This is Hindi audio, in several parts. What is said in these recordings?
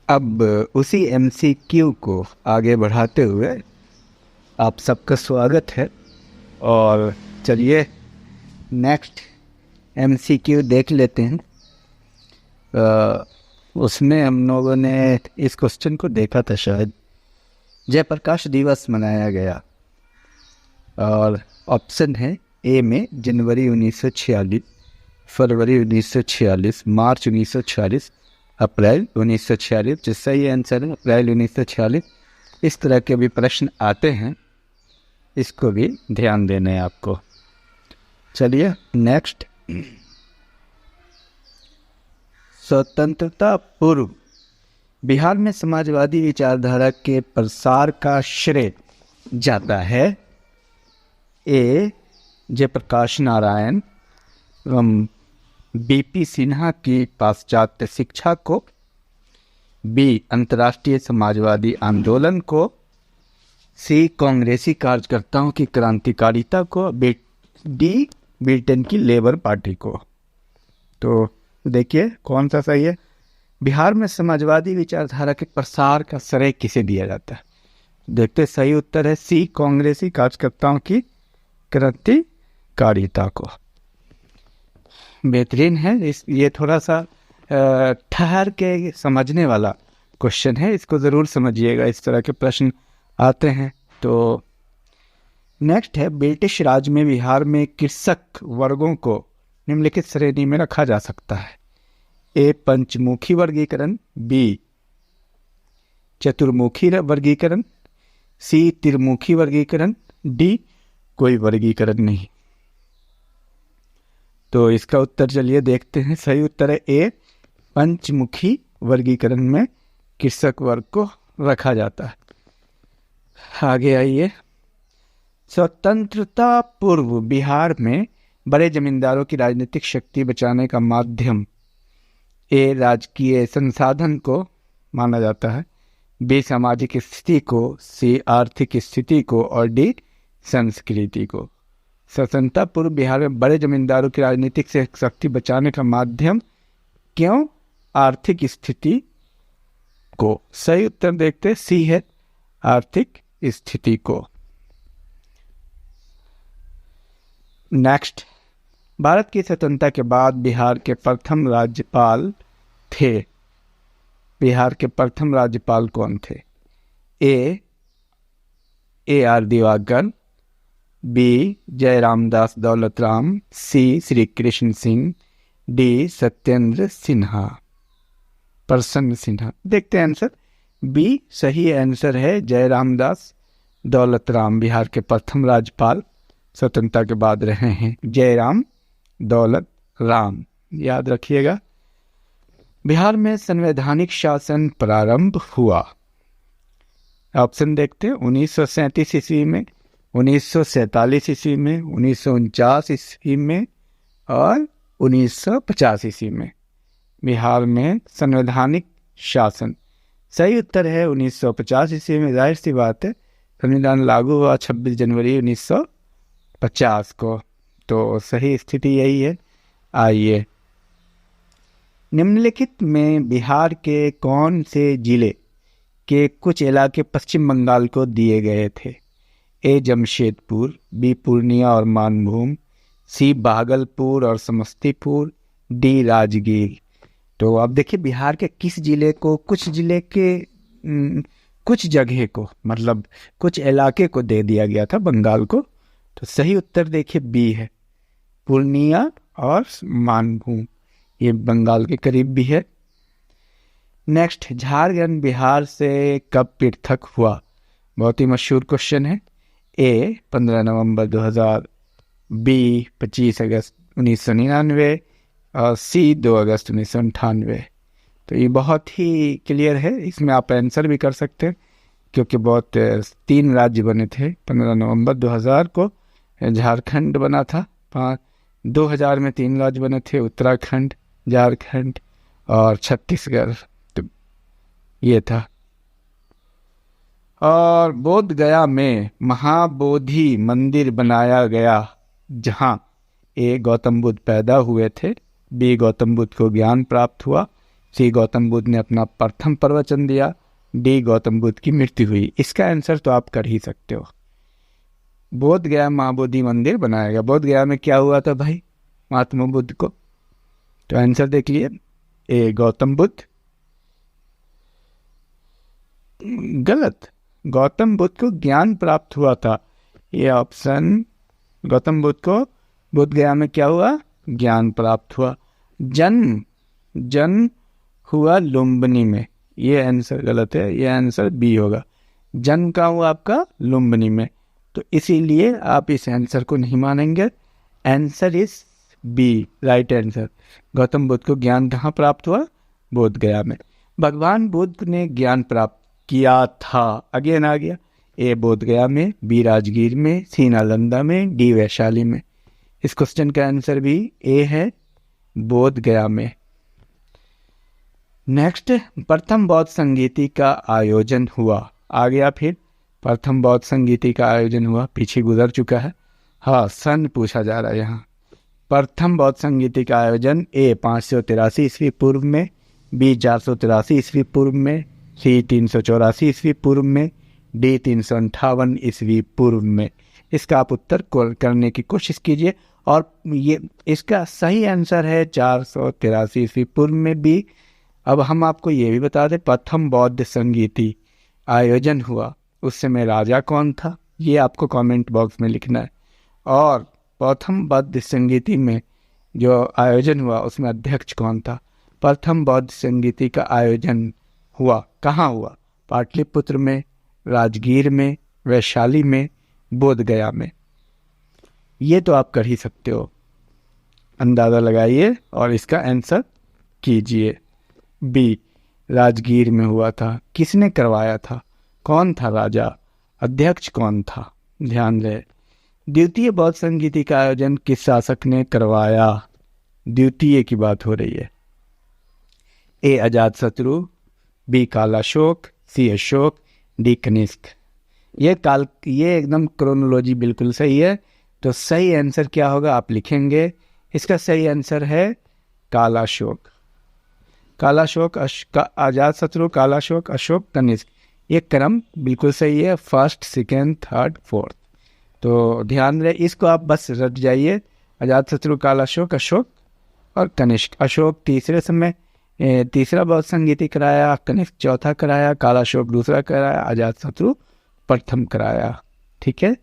अब उसी एमसीक्यू को आगे बढ़ाते हुए आप सबका स्वागत है। और चलिए नेक्स्ट एमसीक्यू देख लेते हैं। उसमें हम लोगों ने इस क्वेश्चन को देखा था शायद। जयप्रकाश दिवस मनाया गया और ऑप्शन है ए में जनवरी 1946, फरवरी 1946, मार्च 1946, अप्रैल 1946। जिसका ये आंसर है अप्रैल 1946। इस तरह के भी प्रश्न आते हैं, इसको भी ध्यान देना है आपको। चलिए नेक्स्ट, स्वतंत्रता पूर्व बिहार में समाजवादी विचारधारा के प्रसार का श्रेय जाता है ए जयप्रकाश नारायण एवं बीपी सिन्हा की पाश्चात्य शिक्षा को, बी अंतर्राष्ट्रीय समाजवादी आंदोलन को, सी कांग्रेसी कार्यकर्ताओं की क्रांतिकारिता को, डी ब्रिटेन की लेबर पार्टी को। तो देखिए कौन सा सही है। बिहार में समाजवादी विचारधारा के प्रसार का श्रेय किसे दिया जाता है? देखते सही उत्तर है सी कांग्रेसी कार्यकर्ताओं की क्रांतिकारिता को। बेहतरीन है। ये थोड़ा सा ठहर के समझने वाला क्वेश्चन है, इसको ज़रूर समझिएगा, इस तरह के प्रश्न आते हैं। तो नेक्स्ट है, ब्रिटिश राज में बिहार में कृषक वर्गों को निम्नलिखित श्रेणी में रखा जा सकता है। ए पंचमुखी वर्गीकरण, बी चतुर्मुखी वर्गीकरण, सी त्रिमुखी वर्गीकरण, डी कोई वर्गीकरण नहीं। तो इसका उत्तर चलिए देखते हैं। सही उत्तर है ए पंचमुखी वर्गीकरण में कृषक वर्ग को रखा जाता है। आगे आइए, स्वतंत्रता पूर्व बिहार में बड़े जमींदारों की राजनीतिक शक्ति बचाने का माध्यम ए राजकीय संसाधन को माना जाता है, बी सामाजिक स्थिति को, सी आर्थिक स्थिति को और डी संस्कृति को। स्वतंत्रता पूर्व बिहार में बड़े जमींदारों की राजनीतिक से शक्ति बचाने का माध्यम क्यों? आर्थिक स्थिति को। सही उत्तर देखते सी है आर्थिक स्थिति को। नेक्स्ट, भारत की स्वतंत्रता के बाद बिहार के प्रथम राज्यपाल थे। बिहार के प्रथम राज्यपाल कौन थे? A R Diwakar, B Jairamdas Daulatram, C Shri Krishna Singh, D Satyendra Sinha, Prasanna Sinha. देखते हैं आंसर। बी सही आंसर है, जयरामदास दौलतराम बिहार के प्रथम राज्यपाल स्वतंत्रता के बाद रहे हैं, जयराम दौलत राम, याद रखिएगा। बिहार में संवैधानिक शासन प्रारंभ हुआ। ऑप्शन देखते हैं, 1937 ईस्वी में, 1947 ईस्वी में, 1949 ईस्वी में और 1950 ईस्वी में बिहार में संवैधानिक शासन। सही उत्तर है 1950 ईस्वी में। जाहिर सी बात है, संविधान लागू हुआ 26 जनवरी 1950 को। तो सही स्थिति यही है। आइए, निम्नलिखित में बिहार के कौन से जिले के कुछ इलाके पश्चिम बंगाल को दिए गए थे? ए जमशेदपुर, बी पूर्णिया और मानभूम, सी भागलपुर और समस्तीपुर, डी राजगीर। तो अब देखिए बिहार के किस जिले को, कुछ जिले के कुछ जगह को, मतलब कुछ इलाके को दे दिया गया था बंगाल को। तो सही उत्तर देखिए बी है, पूर्णिया और मानभूम, ये बंगाल के करीब भी है। नेक्स्ट, झारखंड बिहार से कब पृथक हुआ? बहुत ही मशहूर क्वेश्चन है। ए 15 नवंबर 2000, बी 25 अगस्त 1999 और सी 2 अगस्त 1998। तो ये बहुत ही क्लियर है, इसमें आप आंसर भी कर सकते हैं क्योंकि बहुत 3 राज्य बने थे। 15 नवंबर 2000 को झारखंड बना था। 2000 में 3 राज्य बने थे, उत्तराखंड, झारखंड और छत्तीसगढ़। तो ये था। और बोध गया में महाबोधि मंदिर बनाया गया, जहाँ ए गौतम बुद्ध पैदा हुए थे, बी गौतम बुद्ध को ज्ञान प्राप्त हुआ, सी गौतम बुद्ध ने अपना प्रथम प्रवचन दिया, डी गौतम बुद्ध की मृत्यु हुई। इसका आंसर तो आप कर ही सकते हो। बोध गया महाबोधि मंदिर बनाया गया। बोध गया में क्या हुआ था भाई महात्मा बुद्ध को? तो आंसर देख लिए, ए गौतम बुद्ध, गलत। गौतम बुद्ध को ज्ञान प्राप्त हुआ था, ये ऑप्शन। गौतम बुद्ध को बोध गया में क्या हुआ? ज्ञान प्राप्त हुआ। जन्म हुआ लुम्बिनी में, ये आंसर गलत है, ये आंसर बी होगा। जन्म कहाँ हुआ आपका? लुम्बिनी में। तो इसीलिए आप इस आंसर को नहीं मानेंगे। Answer is B, right answer. Gautam Buddha को ज्ञान कहाँ प्राप्त हुआ? बोध गया में। भगवान बुद्ध ने ज्ञान प्राप्त किया था, अगेन आ गया, ए बोध गया में, बी राजगीर में, सी नालंदा में, डी वैशाली में। इस क्वेश्चन का आंसर भी ए है, बोध गया में। नेक्स्ट, प्रथम बौद्ध संगीति का आयोजन हुआ। आ गया फिर, प्रथम बौद्ध संगीति का आयोजन हुआ, पीछे गुजर चुका है। हाँ, सन पूछा जा रहा है यहाँ। प्रथम बौद्ध संगीति का आयोजन ए 583 ईस्वी पूर्व में, बी 483 ईस्वी पूर्व में, सी 384 ईस्वी पूर्व में, डी 358 ईस्वी पूर्व में। इसका आप उत्तर करने की कोशिश कीजिए, और ये इसका सही आंसर है 483 ईस्वी पूर्व में बी। अब हम आपको ये भी बता दें, प्रथम बौद्ध संगीति आयोजन हुआ उस समय राजा कौन था, ये आपको कमेंट बॉक्स में लिखना है। और प्रथम बौद्ध संगीति में जो आयोजन हुआ उसमें अध्यक्ष कौन था? प्रथम बौद्ध संगीति का आयोजन हुआ कहाँ हुआ? पाटलिपुत्र में, राजगीर में, वैशाली में, बोध गया में। ये तो आप कर ही सकते हो, अंदाज़ा लगाइए और इसका आंसर कीजिए। बी, राजगीर में हुआ था। किसने करवाया था? कौन था राजा? अध्यक्ष कौन था? ध्यान रहे। द्वितीय बौद्ध संगीति का आयोजन किस शासक ने करवाया? द्वितीय की बात हो रही है। ए अजातशत्रु, बी कालाशोक, सी अशोक, डी कनिष्क। ये एकदम क्रोनोलॉजी बिल्कुल सही है। तो सही आंसर क्या होगा आप लिखेंगे। इसका सही आंसर है कालाशोक। कालाशोक, अजातशत्रु, कालाशोक, अशोक, कनिष्क। ये क्रम बिल्कुल सही है, फर्स्ट, सेकेंड, थर्ड, फोर्थ। तो ध्यान रहे, इसको आप बस रट जाइए। अजातशत्रु, कालाशोक, अशोक और कनिष्क। अशोक तीसरा बौद्ध संगीति कराया, कनिष्क चौथा कराया, कालाशोक दूसरा कराया, अजातशत्रु प्रथम कराया। ठीक है।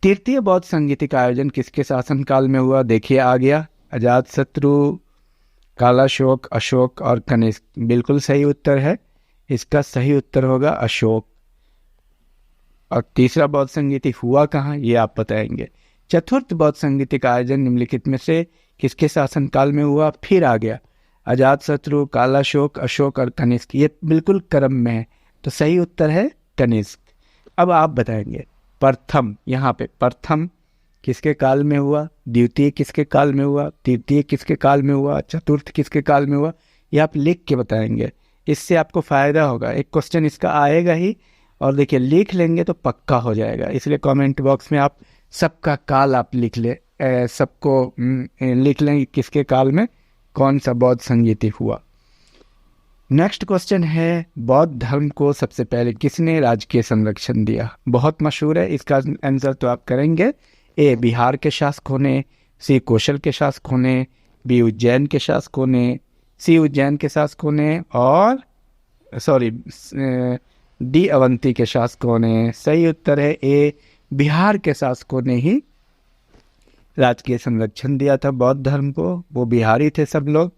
तृतीय बौद्ध संगीति का आयोजन किसके शासनकाल में हुआ? देखिए आ गया, अजातशत्रु, कालाशोक, अशोक और कनिष्क। बिल्कुल सही उत्तर है, इसका सही उत्तर होगा अशोक। और तीसरा बौद्ध संगीति हुआ कहाँ, ये आप बताएंगे। चतुर्थ बौद्ध संगीति का आयोजन निम्नलिखित में से किसके शासनकाल में हुआ? फिर आ गया, अजातशत्रु, कालाशोक, अशोक और कनिष्क। ये बिल्कुल क्रम में है, तो सही उत्तर है कनिष्क। अब आप बताएंगे प्रथम, यहाँ पे प्रथम किसके काल में हुआ, द्वितीय किसके काल में हुआ, तृतीय किसके काल में हुआ, चतुर्थ किसके काल में हुआ, ये आप लिख के बताएंगे। इससे आपको फ़ायदा होगा, एक क्वेश्चन इसका आएगा ही। और देखिए लिख लेंगे तो पक्का हो जाएगा, इसलिए कमेंट बॉक्स में आप सबका काल आप लिख ले, सबको लिख लें किसके काल में कौन सा बौद्ध संगीति हुआ। नेक्स्ट क्वेश्चन है, बौद्ध धर्म को सबसे पहले किसने राजकीय संरक्षण दिया? बहुत मशहूर है, इसका आंसर तो आप करेंगे। ए बिहार के शासकों ने, सी कौशल के शासकों ने, बी उज्जैन के शासकों ने, सी उज्जैन के शासकों ने, और डी अवंती के शासकों ने। सही उत्तर है ए, बिहार के शासकों ने ही राजकीय संरक्षण दिया था बौद्ध धर्म को। वो बिहारी थे सब लोग,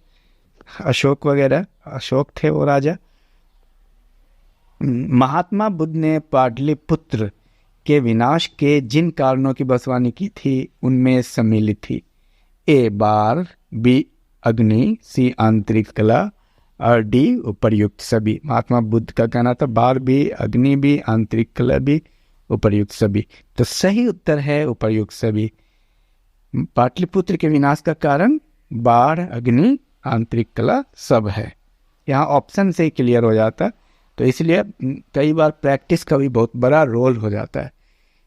अशोक वगैरह, अशोक थे वो राजा। महात्मा बुद्ध ने पाटलिपुत्र के विनाश के जिन कारणों की भविष्यवाणी की थी उनमें सम्मिलित थी। ए बाढ़, बी अग्नि, सी आंतरिक कला और डी उपर्युक्त सभी। महात्मा बुद्ध का कहना था बाढ़ भी, अग्नि भी, आंतरिक कला भी, उपर्युक्त सभी। तो सही उत्तर है उपर्युक्त सभी। पाटलिपुत्र के विनाश का कारण बाढ़, अग्नि, आंतरिक कला सब है। यहाँ ऑप्शन से ही क्लियर हो जाता है, तो इसलिए कई बार प्रैक्टिस का भी बहुत बड़ा रोल हो जाता है।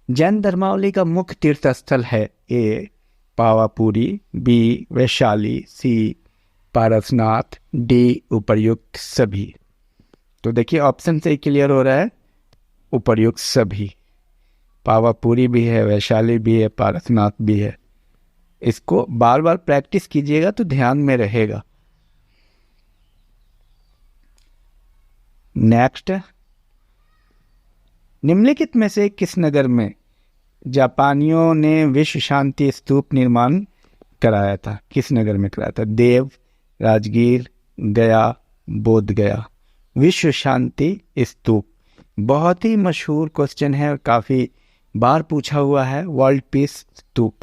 जैन धर्मावली का मुख्य तीर्थ स्थल है? ए पावापुरी, बी वैशाली, सी पारसनाथ, डी उपर्युक्त सभी। तो देखिए ऑप्शन से ही क्लियर हो रहा है, उपर्युक्त सभी। पावापुरी भी है, वैशाली भी है, पारसनाथ भी है। इसको बार बार प्रैक्टिस कीजिएगा तो ध्यान में रहेगा। नेक्स्ट, निम्नलिखित में से किस नगर में जापानियों ने विश्व शांति स्तूप निर्माण कराया था? किस नगर में कराया था? देव, राजगीर, गया, बोध गया। विश्व शांति स्तूप बहुत ही मशहूर क्वेश्चन है और काफी बार पूछा हुआ है, वर्ल्ड पीस स्तूप।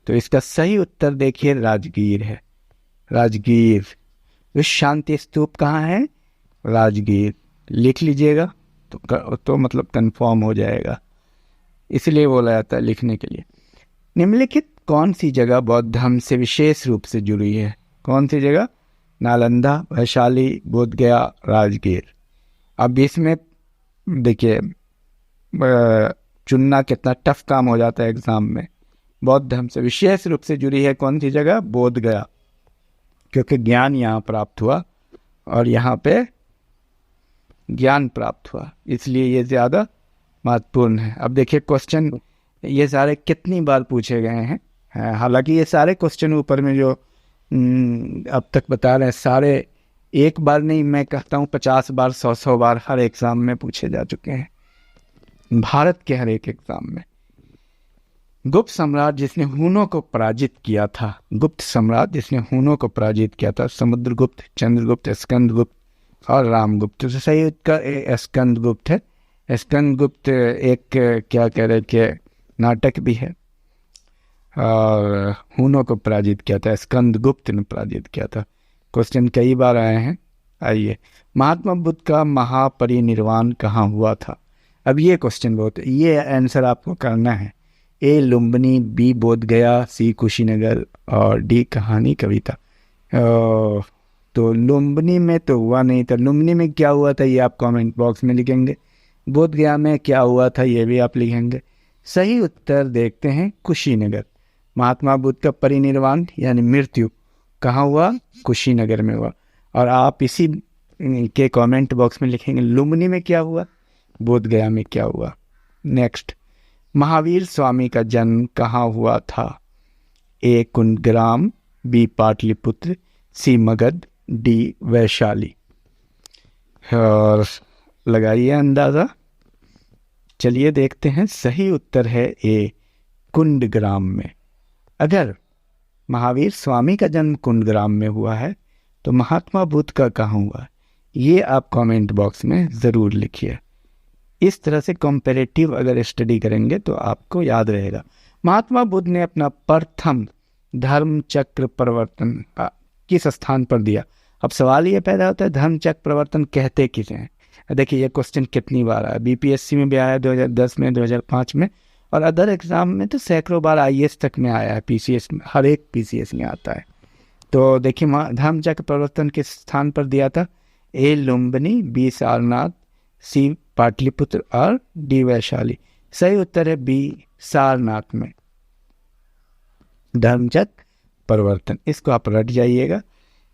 तो इसका सही उत्तर देखिए राजगीर है। राजगीर विश्व शांति स्तूप कहाँ है? राजगीर। लिख लीजिएगा तो मतलब कंफर्म हो जाएगा, इसलिए बोला जाता है लिखने के लिए। निम्नलिखित कौन सी जगह बौद्ध धर्म से विशेष रूप से जुड़ी है? कौन सी जगह? नालंदा, वैशाली, बोध गया, राजगीर। अब इसमें देखिए चुनना कितना टफ काम हो जाता है एग्जाम में। बौद्ध धर्म से विशेष रूप से जुड़ी है कौन सी जगह? बोध गया, क्योंकि ज्ञान यहाँ प्राप्त हुआ और यहाँ पे ज्ञान प्राप्त हुआ, इसलिए ये ज़्यादा महत्वपूर्ण है। अब देखिए क्वेश्चन ये सारे कितनी बार पूछे गए हैं। हालांकि ये सारे क्वेश्चन ऊपर में जो अब तक बता रहे हैं सारे एक बार नहीं, मैं कहता हूँ 50 बार 100 बार हर एग्ज़ाम में पूछे जा चुके हैं, भारत के हर एक एग्ज़ाम में। गुप्त सम्राट जिसने हूनों को पराजित किया था, गुप्त सम्राट जिसने हूनों को पराजित किया था, समुद्रगुप्त, चंद्रगुप्त, स्कंदगुप्त और रामगुप्त। तो सही उत्तर स्कंदगुप्त है। स्कंदगुप्त एक क्या कह रहे कि नाटक भी है, और हूनों को पराजित किया था स्कंदगुप्त ने पराजित किया था। क्वेश्चन कई बार आए हैं। आइए, महात्मा बुद्ध का महापरिनिर्वाण कहाँ हुआ था? अब ये क्वेश्चन बहुत, ये आंसर आपको करना है। ए लुम्बिनी, बी बोध गया, सी कुशीनगर और डी कहानी कविता। तो लुम्बिनी में तो हुआ नहीं था। लुम्बिनी में क्या हुआ था ये आप कमेंट बॉक्स में लिखेंगे। बोध गया में क्या हुआ था ये भी आप लिखेंगे। सही उत्तर देखते हैं कुशीनगर। महात्मा बुद्ध का परिनिर्वाण यानी मृत्यु कहाँ हुआ? कुशीनगर में हुआ। और आप इसी के कमेंट बॉक्स में लिखेंगे लुम्बिनी में क्या हुआ, बोध गया में क्या हुआ। नेक्स्ट, महावीर स्वामी का जन्म कहाँ हुआ था? ए कुंदग्राम, बी पाटलिपुत्र, सी मगध, डी वैशाली। और लगाइए अंदाज़ा। चलिए देखते हैं, सही उत्तर है ए कुंदग्राम में। अगर महावीर स्वामी का जन्म कुंदग्राम में हुआ है तो महात्मा बुद्ध का कहाँ हुआ, ये आप कमेंट बॉक्स में ज़रूर लिखिए। इस तरह से कंपैरेटिव अगर स्टडी करेंगे तो आपको याद रहेगा। महात्मा बुद्ध ने अपना प्रथम धर्म चक्र प्रवर्तन किस स्थान पर दिया? अब सवाल ये पैदा होता है धर्म चक्र प्रवर्तन कहते किसे हैं? देखिए ये क्वेश्चन कितनी बार आया, बीपीएससी में भी आया 2010 में, 2005 में, और अदर एग्जाम में तो सैकड़ों बार आईएएस तक में आया है, पीसीएस में, हर एक पीसीएस में आता है। तो देखिए धर्म चक्र प्रवर्तन किस स्थान पर दिया था? ए लुम्बिनी, बी सारनाथ, सी पाटलिपुत्र और डी वैशाली। सही उत्तर है बी सारनाथ में धर्मचक्र परिवर्तन। इसको आप रट जाइएगा।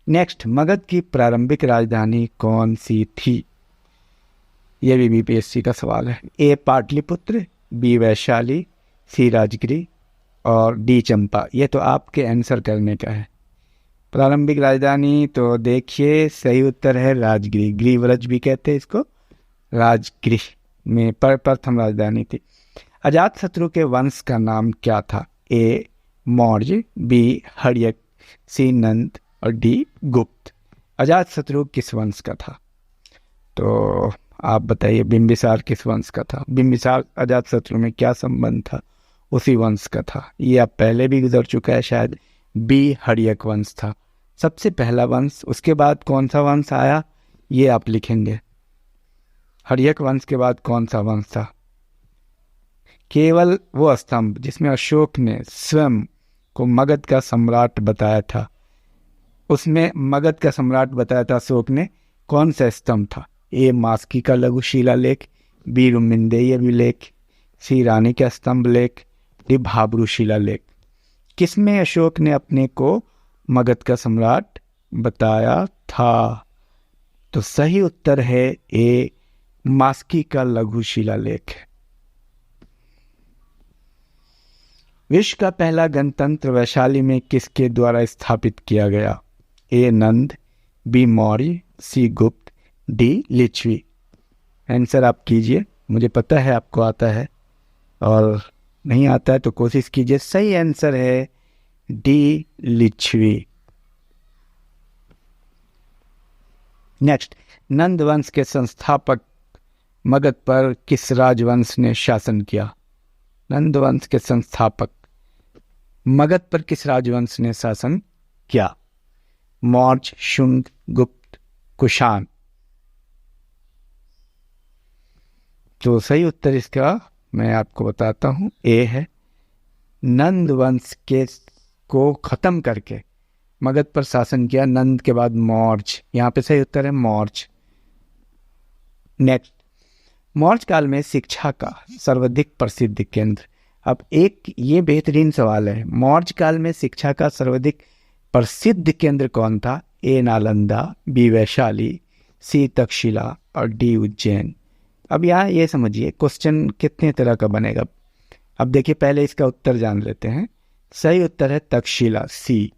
नेक्स्ट, मगध की प्रारंभिक राजधानी कौन सी थी? यह भी बीपीएससी का सवाल है। ए पाटलिपुत्र, बी वैशाली, सी राजगिरी और डी चंपा। ये तो आपके आंसर करने का है। प्रारंभिक राजधानी तो देखिए सही उत्तर है राजगिरी, गिरिव्रज भी कहते हैं इसको। राजगिरी में प्रथम राजधानी थी। अजातशत्रु के वंश का नाम क्या था? ए मौर्य, बी हर्यक, सी नंद और डी गुप्त। अजातशत्रु किस वंश का था? तो आप बताइए बिंबिसार किस वंश का था? बिंबिसार अजातशत्रु में क्या संबंध था? उसी वंश का था। ये आप पहले भी गुजर चुका है शायद। बी हर्यक वंश था सबसे पहला वंश। उसके बाद कौन सा वंश आया ये आप लिखेंगे। हर्यक वंश के बाद कौन सा वंश था? केवल वो स्तंभ जिसमें अशोक ने स्वयं को मगध का सम्राट बताया था, उसमें मगध का सम्राट बताया था अशोक ने, कौन सा स्तंभ था? ए मास्की का लघु शिलालेख, बी रुमिंदेय अभिलेख, सी रानी का स्तंभ लेख, डी भाब्रू शिलालेख। किसमें अशोक ने अपने को मगध का सम्राट बताया था। तो सही उत्तर है ए, मास्की का लघु शिलालेख है। विश्व का पहला गणतंत्र वैशाली में किसके द्वारा स्थापित किया गया? ए नंद, बी मौर्य, सी गुप्त, डी लिच्छवी। आंसर आप कीजिए, मुझे पता है आपको आता है, और नहीं आता है तो कोशिश कीजिए। सही आंसर है डी लिच्छवी। नेक्स्ट, नंद वंश के संस्थापक मगध पर किस राजवंश ने शासन किया? नंद वंश के संस्थापक मगध पर किस राजवंश ने शासन किया? मौर्य, शुंग, गुप्त, कुषाण। तो सही उत्तर इसका मैं आपको बताता हूं, ए है। नंद वंश के को खत्म करके मगध पर शासन किया, नंद के बाद मौर्य। यहाँ पे सही उत्तर है मौर्य। नेक्स्ट, मौर्य काल में शिक्षा का सर्वाधिक प्रसिद्ध केंद्र। अब एक ये बेहतरीन सवाल है, मौर्य काल में शिक्षा का सर्वाधिक प्रसिद्ध केंद्र कौन था? ए नालंदा, बी वैशाली, सी तक्षशिला और डी उज्जैन। अब यहाँ ये समझिए क्वेश्चन कितने तरह का बनेगा। अब देखिए पहले इसका उत्तर जान लेते हैं। सही उत्तर है तक्षशिला, सी।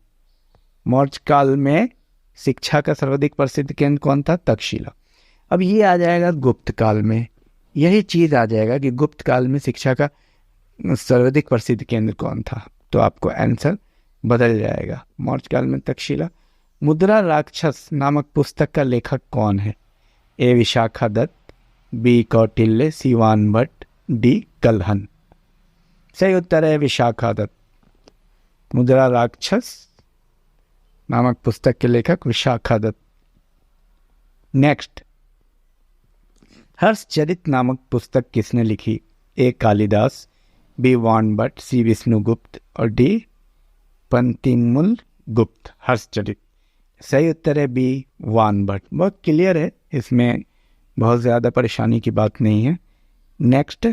मौर्य काल में शिक्षा का सर्वाधिक प्रसिद्ध केंद्र कौन था? तक्षशिला। अब ये आ जाएगा गुप्त काल में, यही चीज आ जाएगा कि गुप्त काल में शिक्षा का सर्वाधिक प्रसिद्ध केंद्र कौन था, तो आपको आंसर बदल जाएगा। मौर्य काल में तक्षशिला। मुद्रा राक्षस नामक पुस्तक का लेखक कौन है? ए विशाखा दत्त, बी कौटिल्य, सी वानभट्ट, डी कल्हन। सही उत्तर है विशाखा दत्त। मुद्रा राक्षस नामक पुस्तक के लेखक विशाखा दत्त। नेक्स्ट, हर्षचरित नामक पुस्तक किसने लिखी? ए कालिदास, बी वानभट्ट, सी विष्णुगुप्त और डी पंतिमुल गुप्त। हर्षचरित। सही उत्तर है बी वानभट्ट। बहुत क्लियर है, इसमें बहुत ज्यादा परेशानी की बात नहीं है। नेक्स्ट,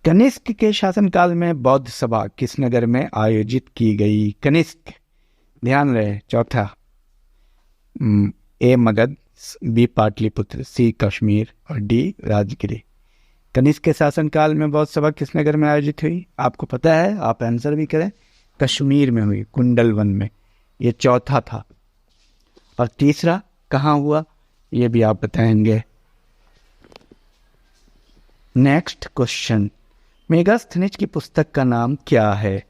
कनिष्क के शासनकाल में बौद्ध सभा किस नगर में आयोजित की गई? कनिष्क, ध्यान रहे, चौथा। ए मगध, बी पाटलिपुत्र, सी कश्मीर और डी राजगिरी। कनिष्क के शासनकाल में बौद्ध सभा किस नगर में आयोजित हुई? आपको पता है, आप आंसर भी करें। कश्मीर में हुई, कुंडलवन में। ये चौथा था। और तीसरा कहाँ हुआ ये भी आप बताएंगे। नेक्स्ट क्वेश्चन, मेगास्थनीज की पुस्तक का नाम क्या है?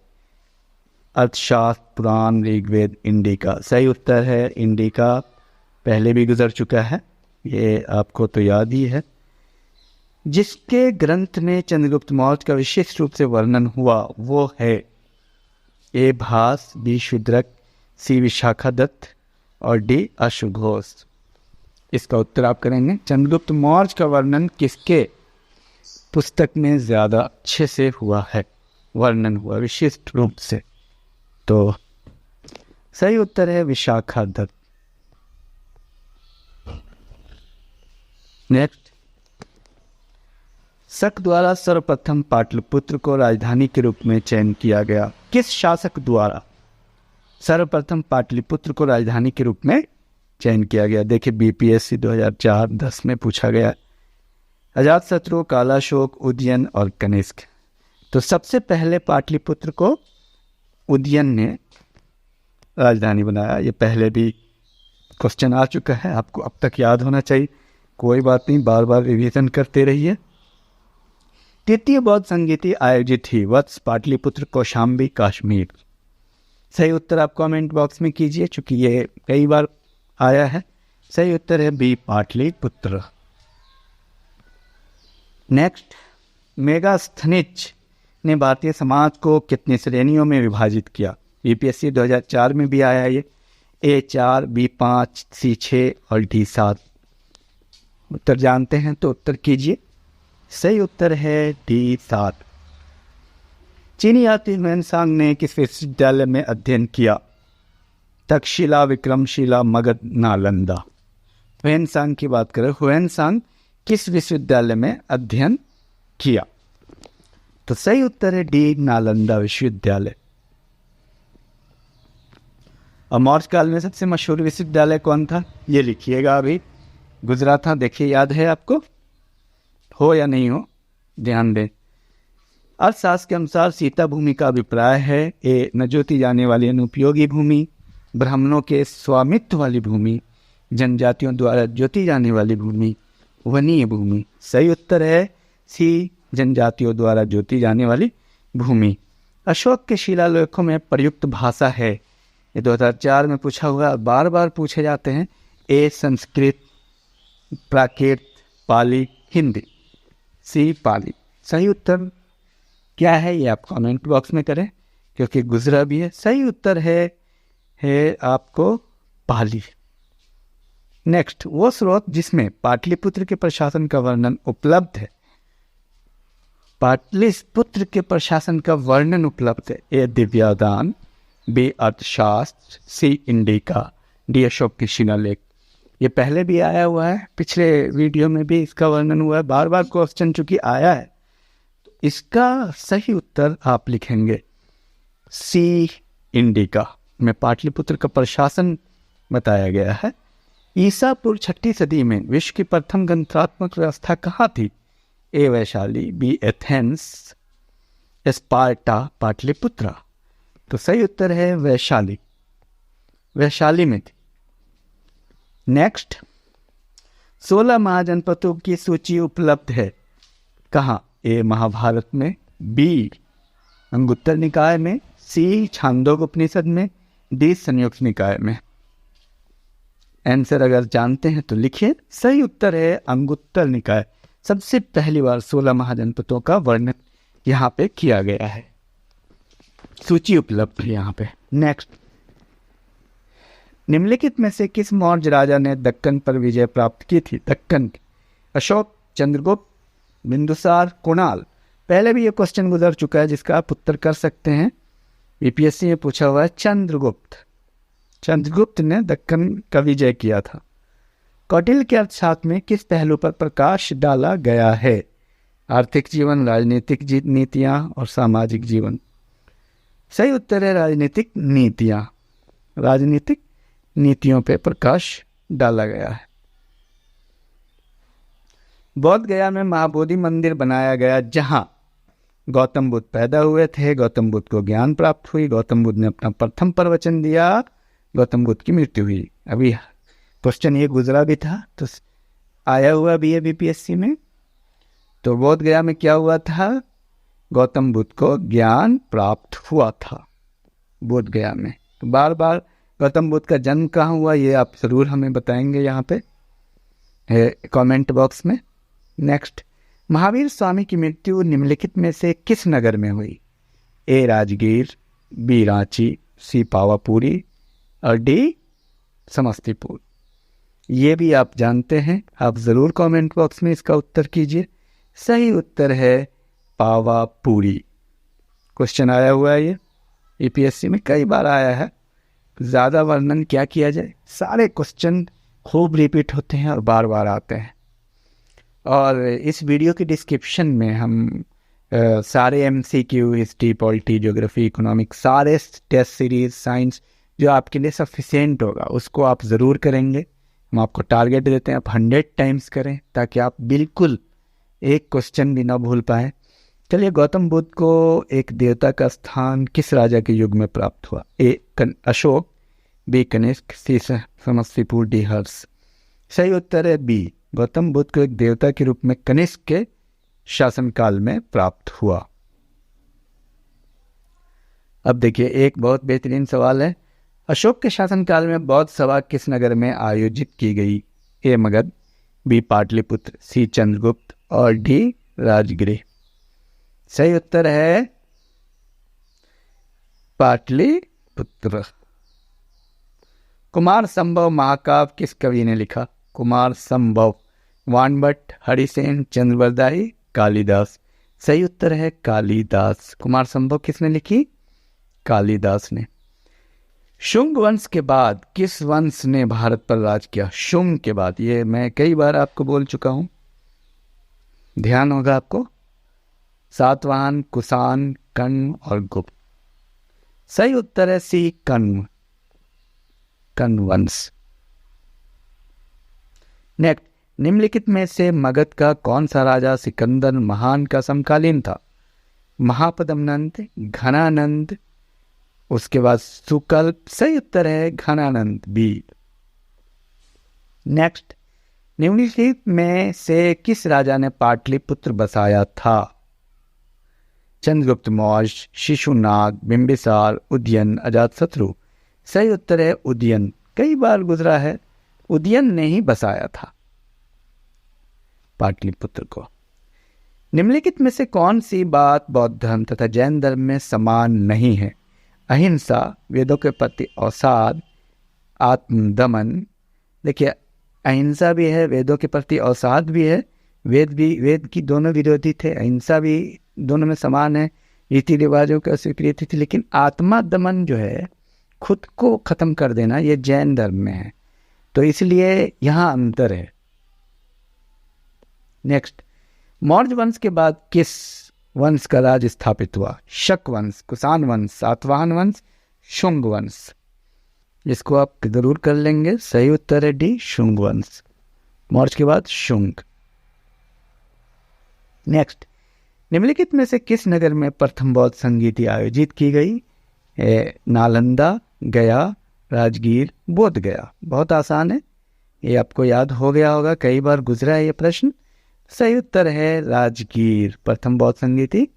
अर्थशास्त्र, पुराण, ऋग्वेद, इंडिका। सही उत्तर है इंडिका। पहले भी गुजर चुका है, ये आपको तो याद ही है। जिसके ग्रंथ में चंद्रगुप्त मौर्य का विशेष रूप से वर्णन हुआ वो है ए भास, बी शूद्रक, सी विशाखादत्त और डी अश्वघोष। इसका उत्तर आप करेंगे। चंद्रगुप्त मौर्य का वर्णन किसके पुस्तक में ज्यादा अच्छे से हुआ है, वर्णन हुआ विशिष्ट रूप से? तो सही उत्तर है विशाखादत्त। नेक्स्ट, शक द्वारा सर्वप्रथम पाटलिपुत्र को राजधानी के रूप में चयन किया गया? किस शासक द्वारा सर्वप्रथम पाटलिपुत्र को राजधानी के रूप में चयन किया गया? देखिए बीपीएससी 2004-10 में पूछा गया। अजातशत्रु, कालाशोक, उदयन और कनिष्क। तो सबसे पहले पाटलिपुत्र को उदयन ने राजधानी बनाया। ये पहले भी क्वेश्चन आ चुका है, आपको अब तक याद होना चाहिए। कोई बात नहीं, बार बार रिवीजन करते रहिए। तृतीय बौद्ध संगीति आयोजित हुई वत्स पाटलिपुत्र, कौशाम्बी, कश्मीर। सही उत्तर आप कमेंट बॉक्स में कीजिए, चूंकि ये कई बार आया है। सही उत्तर है बी पाटलिपुत्र। नेक्स्ट, मेगास्थनीज ने भारतीय समाज को कितनी श्रेणियों में विभाजित किया? यूपीएससी 2004 में भी आया ये। ए 4, बी 5, सी 6 और डी 7। उत्तर जानते हैं तो उत्तर कीजिए। सही उत्तर है डी 7। चीनी यात्री हुएनसांग ने किस विश्वविद्यालय में अध्ययन किया? तक्षशिला, विक्रमशिला, मगध, नालंदा। हुएनसांग की बात करें, हुएनसांग किस विश्वविद्यालय में अध्ययन किया? तो सही उत्तर है डी नालंदा विश्वविद्यालय। और मौर्य काल में सबसे मशहूर विश्वविद्यालय कौन था, ये लिखिएगा। अभी गुजरा था, देखिए याद है आपको, हो या नहीं हो, ध्यान दें। अर्थशास्त्र के अनुसार सीता भूमि का अभिप्राय है ए न जोती जाने वाली अनुपयोगी भूमि, ब्राह्मणों के स्वामित्व वाली भूमि, जनजातियों द्वारा जोती जाने वाली भूमि, वनीय भूमि। सही उत्तर है सी, जनजातियों द्वारा जोती जाने वाली भूमि। अशोक के शिलालेखों में प्रयुक्त भाषा है, ये 2004 में पूछा हुआ, बार बार पूछे जाते हैं। ए संस्कृत, प्राकृत, पाली, हिंदी। सी पाली। सही उत्तर क्या है ये आप कमेंट बॉक्स में करें, क्योंकि गुजरा भी है। सही उत्तर है आपको पाली। नेक्स्ट, वो स्रोत जिसमें पाटलिपुत्र के प्रशासन का वर्णन उपलब्ध है। पाटलिपुत्र के प्रशासन का वर्णन उपलब्ध है। ए दिव्यादान, बी अर्थशास्त्र, सी इंडिका, डी अशोक के शिलालेख। ये पहले भी आया हुआ है, पिछले वीडियो में भी इसका वर्णन हुआ है, बार बार क्वेश्चन चूंकि आया है, तो इसका सही उत्तर आप लिखेंगे सी इंडिका में पाटलिपुत्र का प्रशासन बताया गया है। ईसा पूर्व 6वीं सदी में विश्व की प्रथम गणतंत्रात्मक व्यवस्था कहाँ थी। A Vaishali, B Athens, Sparta, Pataliputra. तो सही उत्तर है वैशाली, वैशाली में थी। नेक्स्ट, 16 महाजनपदों की सूची उपलब्ध है कहाँ। ए महाभारत में, बी अंगुत्तर निकाय में, सी छांदोग्य उपनिषद में, डी संयुक्त निकाय में। आंसर अगर जानते हैं तो लिखिए। सही उत्तर है अंगुत्तर निकाय। सबसे पहली बार 16 महाजनपदों का वर्णन यहाँ पे किया गया है, सूची उपलब्ध है यहाँ पे। नेक्स्ट, निम्नलिखित में से किस मौर्य राजा ने दक्कन पर विजय प्राप्त की थी। दक्कन, अशोक, चंद्रगुप्त, बिंदुसार, कुणाल। पहले भी ये क्वेश्चन गुजर चुका है जिसका आप उत्तर कर सकते हैं, यूपीएससी में पूछा हुआ है। चंद्रगुप्त ने दक्कन का विजय किया था। कौटिल्य के अर्थशास्त्र में किस पहलू पर प्रकाश डाला गया है। आर्थिक जीवन, राजनीतिक नीतियां और सामाजिक जीवन। सही उत्तर है राजनीतिक नीतियां। राजनीतिक नीतियों पे प्रकाश डाला गया है। बोध गया में महाबोधि मंदिर बनाया गया जहां गौतम बुद्ध पैदा हुए थे, गौतम बुद्ध को ज्ञान प्राप्त हुई, गौतम बुद्ध ने अपना प्रथम प्रवचन दिया, गौतम बुद्ध की मृत्यु हुई। अभी क्वेश्चन ये गुजरा भी था तो आया हुआ भी है बीपीएससी में। तो बोध गया में क्या हुआ था, गौतम बुद्ध को ज्ञान प्राप्त हुआ था बोध गया में। तो बार बार गौतम बुद्ध का जन्म कहाँ हुआ ये आप जरूर हमें बताएंगे यहाँ पे कमेंट बॉक्स में। नेक्स्ट, महावीर स्वामी की मृत्यु निम्नलिखित में से किस नगर में हुई। ए राजगीर, बी रांची, सी पावापुरी और डी समस्तीपुर। ये भी आप जानते हैं, आप ज़रूर कमेंट बॉक्स में इसका उत्तर कीजिए। सही उत्तर है पावापुरी। क्वेश्चन आया हुआ है ये यूपीएससी में कई बार आया है, ज़्यादा वर्णन क्या किया जाए, सारे क्वेश्चन खूब रिपीट होते हैं और बार बार आते हैं। और इस वीडियो के डिस्क्रिप्शन में हम सारे MCQ, history, polity, geography, economics, सारे टेस्ट सीरीज, साइंस जो आपके लिए सफिशिएंट होगा उसको आप ज़रूर करेंगे। हम आपको टारगेट देते हैं आप 100 टाइम्स करें ताकि आप बिल्कुल एक क्वेश्चन भी ना भूल पाए। चलिए, गौतम बुद्ध को एक देवता का स्थान किस राजा के युग में प्राप्त हुआ। ए अशोक, बी कनिष्क, सी समस्तीपुर, डी हर्ष। सही उत्तर है बी, गौतम बुद्ध को एक देवता के रूप में कनिष्क के शासनकाल में प्राप्त हुआ। अब देखिए एक बहुत बेहतरीन सवाल है, अशोक के शासनकाल में बौद्ध सभा किस नगर में आयोजित की गई। ए मगध, बी पाटलिपुत्र, सी चंद्रगुप्त और डी राजगृह। सही उत्तर है पाटलिपुत्र। कुमार संभव महाकाव्य किस कवि ने लिखा। कुमार संभव, वानभट्ट, हरिसेन, चंद्रवरदाई, कालिदास। सही उत्तर है कालिदास। कुमार संभव किसने लिखी, कालिदास ने। शुंग वंश के बाद किस वंश ने भारत पर राज किया। शुंग के बाद, ये मैं कई बार आपको बोल चुका हूं, ध्यान होगा आपको। सातवाहन, कुषाण, कण्व और गुप्त। सही उत्तर है सी कण्व। डेक्कन वंश। नेक्स्ट, निम्नलिखित में से मगध का कौन सा राजा सिकंदर महान का समकालीन था? महापद्मनंद, घनानंद, उसके बाद सुकल्प। सही उत्तर है घनानंद बी। नेक्स्ट, निम्नलिखित में से किस राजा ने पाटलिपुत्र बसाया था? चंद्रगुप्त मौर्य, शिशुनाग, बिंबिसार, उदयन, अजातशत्रु। सही उत्तर है उदयन। कई बार गुजरा है, उदयन ने ही बसाया था पाटलिपुत्र को। निम्नलिखित में से कौन सी बात बौद्ध धर्म तथा जैन धर्म में समान नहीं है? अहिंसा, वेदों के प्रति अवसाद, आत्मदमन। देखिए, अहिंसा भी है, वेदों के प्रति अवसाद भी है। वेद की दोनों विरोधी थे, अहिंसा भी दोनों में समान है, रीति रिवाजों की अस्वीकृति थी। लेकिन आत्मा दमन जो है, खुद को खत्म कर देना, ये जैन धर्म में है, तो इसलिए यहाँ अंतर है। नेक्स्ट, मौर्य वंश के बाद किस वंश का राज स्थापित हुआ? शक वंश, कुषाण वंश, सातवाहन वंश, शुंग वंश। इसको आप जरूर कर लेंगे। सही उत्तर है डी, शुंग वंश। मौर्य के बाद शुंग। नेक्स्ट, निम्नलिखित में से किस नगर में प्रथम बौद्ध संगीति आयोजित की गई? नालंदा, गया, राजगीर, बोध गया। बहुत आसान है, ये आपको याद हो गया होगा, कई बार गुजरा है ये प्रश्न। सही उत्तर है राजगीर। प्रथम बौद्ध संगीति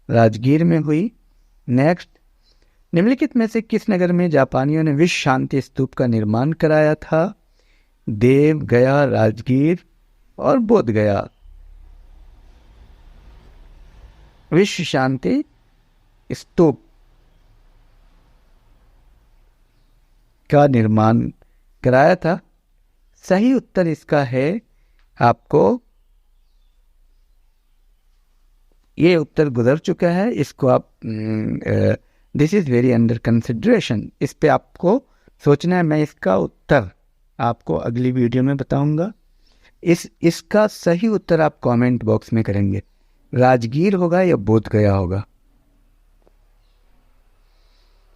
राजगीर में हुई। नेक्स्ट, निम्नलिखित में से किस नगर में जापानियों ने विश्व शांति स्तूप का निर्माण कराया था? देव, गया, राजगीर और बोध गया। विश्व शांति स्तूप का निर्माण कराया था। सही उत्तर इसका है आपको, ये उत्तर गुजर चुका है, इसको आप this is very under consideration, इस पे आपको सोचना है। मैं इसका उत्तर आपको अगली वीडियो में बताऊंगा। इसका सही उत्तर आप कमेंट बॉक्स में करेंगे, राजगीर होगा या बोध गया होगा,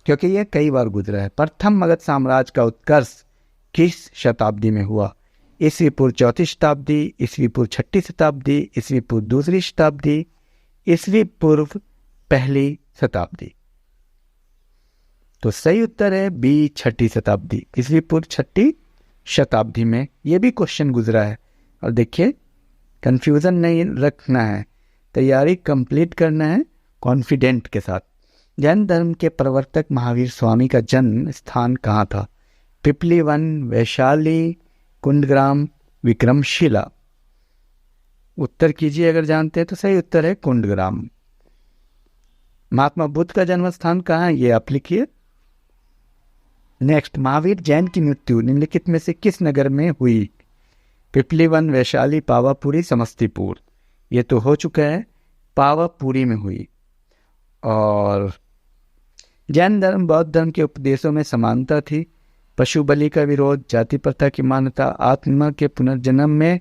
क्योंकि यह कई बार गुजरा है। प्रथम मगध साम्राज्य का उत्कर्ष किस शताब्दी में हुआ? ईस्वी पूर्व चौथी शताब्दी, ईस्वी पूर्व छठी शताब्दी, ईस्वी पूर्व दूसरी शताब्दी, ईस्वी पूर्व पहली शताब्दी। तो सही उत्तर है बी, छठी शताब्दी। ईस्वी पूर्व छठी शताब्दी में ये भी क्वेश्चन गुजरा है। और देखिए, कंफ्यूजन नहीं रखना है, तैयारी कंप्लीट करना है कॉन्फिडेंट के साथ। जैन धर्म के प्रवर्तक महावीर स्वामी का जन्म स्थान कहाँ था? पिपली वन, वैशाली, कुंडग्राम, विक्रमशिला। उत्तर कीजिए अगर जानते हैं तो। सही उत्तर है कुंडग्राम। महात्मा बुद्ध का जन्म स्थान कहाँ है, ये आप लिखिए। नेक्स्ट, महावीर जैन की मृत्यु निम्नलिखित में से किस नगर में हुई? पिपली वन, वैशाली, पावापुरी, समस्तीपुर। ये तो हो चुका है, पावापुरी में हुई। और जैन धर्म बौद्ध धर्म के उपदेशों में समानता थी। पशु बलि का विरोध, जाति प्रथा की मान्यता, आत्मा के पुनर्जन्म में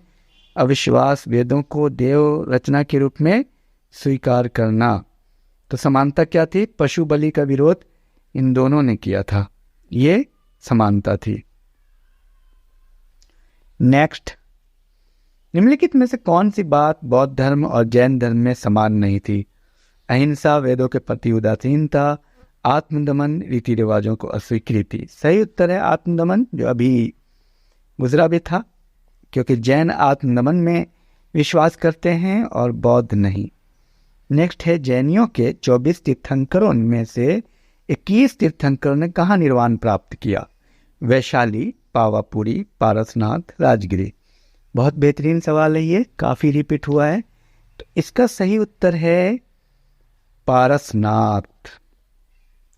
अविश्वास, वेदों को देव रचना के रूप में स्वीकार करना। तो समानता क्या थी? पशु बलि का विरोध इन दोनों ने किया था, ये समानता थी। नेक्स्ट, निम्नलिखित में से कौन सी बात बौद्ध धर्म और जैन धर्म में समान नहीं थी? अहिंसा, वेदों के प्रति उदासीनता, आत्मदमन, रीति रिवाजों को अस्वीकृति। सही उत्तर है आत्मदमन, जो अभी गुजरा भी था, क्योंकि जैन आत्मदमन में विश्वास करते हैं और बौद्ध नहीं। नेक्स्ट है, जैनियों के 24 तीर्थंकरों में से 21 तीर्थंकरों ने कहाँ निर्वाण प्राप्त किया? वैशाली, पावापुरी, पारसनाथ, राजगिरी। बहुत बेहतरीन सवाल है, ये काफ़ी रिपीट हुआ है। तो इसका सही उत्तर है Parasnath.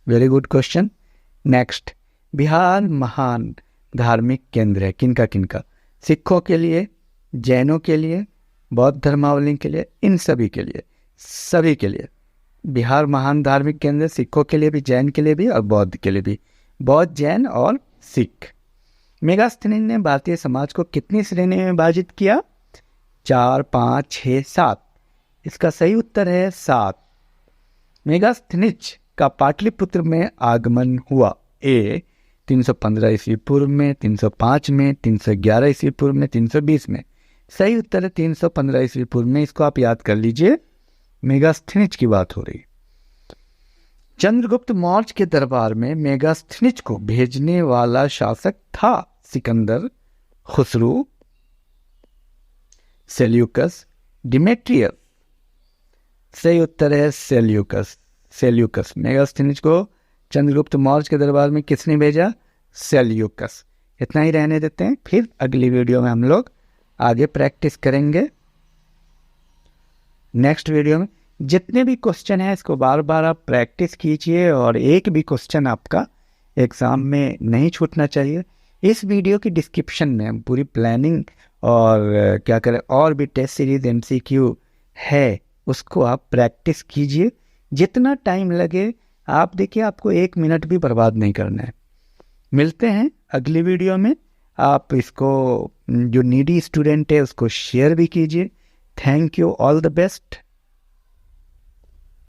Very good question. Next, Bihar महान धार्मिक केंद्र है किनका किनका? सिखों के लिए, जैनों के लिए, बौद्ध धर्मावलंबी के लिए, इन सभी के लिए, सभी के लिए। बिहार महान धार्मिक केंद्र सिखों के लिए भी, जैन के लिए भी और बौद्ध के लिए भी। बौद्ध, जैन और सिख। मेगास्थनीज ने भारतीय समाज को कितनी श्रेणी में विभाजित किया? 4, 5, 6, 7। इसका सही उत्तर है 7। मेगास्थनीज का पाटलिपुत्र में आगमन हुआ। ए, 315 ईस्वी पूर्व में, 305 में, 311 ईस्वी पूर्व में, 320 में। सही उत्तर है 315 ईस्वी पूर्व में। इसको आप याद कर लीजिए, मेगास्थनीज की बात हो रही। चंद्रगुप्त मौर्य के दरबार में मेगास्थनीज को भेजने वाला शासक था सिकंदर, खुसरू, सेल्यूकस, डिमेट्रियस। सही उत्तर है सेल्यूकस। सेल्यूकस। मेगास्थनीज को चंद्रगुप्त मौर्य के दरबार में किसने भेजा? सेल्यूकस। इतना ही रहने देते हैं, फिर अगली वीडियो में हम लोग आगे प्रैक्टिस करेंगे। नेक्स्ट वीडियो में जितने भी क्वेश्चन है इसको बार बार आप प्रैक्टिस कीजिए और एक भी क्वेश्चन आपका एग्जाम में नहीं छूटना चाहिए। इस वीडियो की डिस्क्रिप्शन में हम पूरी प्लानिंग और क्या करें और भी टेस्ट सीरीज MCQ है उसको आप प्रैक्टिस कीजिए। जितना टाइम लगे आप देखिए, आपको 1 मिनट भी बर्बाद नहीं करना है। मिलते हैं अगली वीडियो में। आप इसको जो नीडी स्टूडेंट है उसको शेयर भी कीजिए। Thank you, all the best.